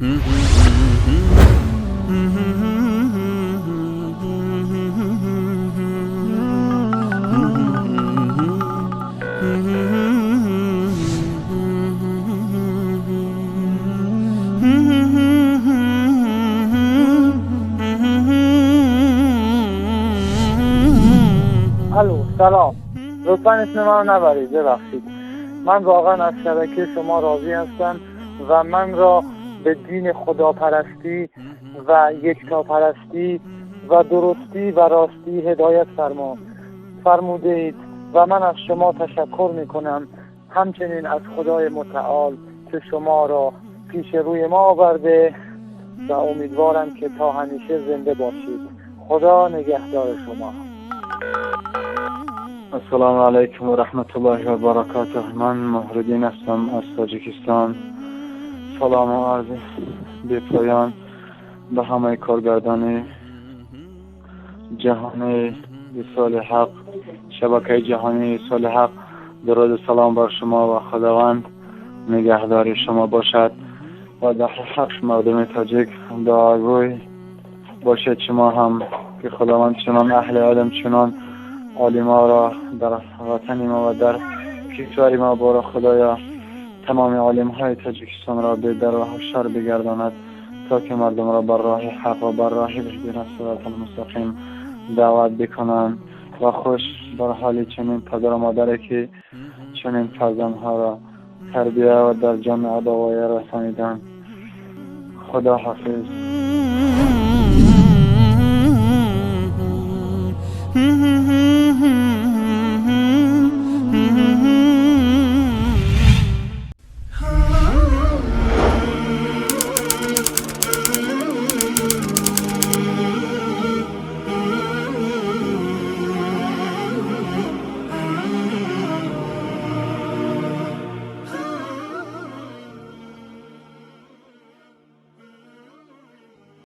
الو سلام، لطفا اسم من رو نبرید، ببخشید. من واقعا از شبکه شما راضی هستم و من را به دین خداپرستی و یکتاپرستی و درستی و راستی هدایت فرموده اید و من از شما تشکر میکنم، همچنین از خدای متعال که شما را پیش روی ما آورده و امیدوارم که تا همیشه زنده باشید. خدا نگهدار شما. السلام علیکم و رحمت الله و برکاته. من مهردین هستم از تاجیکستان. سلام و عرض بی پایان به همه کارگردان جهانی سال حق، شبکه جهانی سال حق. درود و سلام بر شما و خداوند نگهدار شما باشد و در حق مردم تاجیک دعاگوی باشد شما هم که خداوند چنان اهل علم چنان عالما را در وطن ما و در کشور ما بار خدایا تمام عالم های تاجیکستان را به در راه شر بگرداند تا که مردم را بر راه حق و بر راه بهدین صراط المستقیم دعوت بکنند و خوش بر حال چنین پدر و مادری که چنین فرزندها را تربیه و در جان اداوایه رسانیدند. خدا حافظ.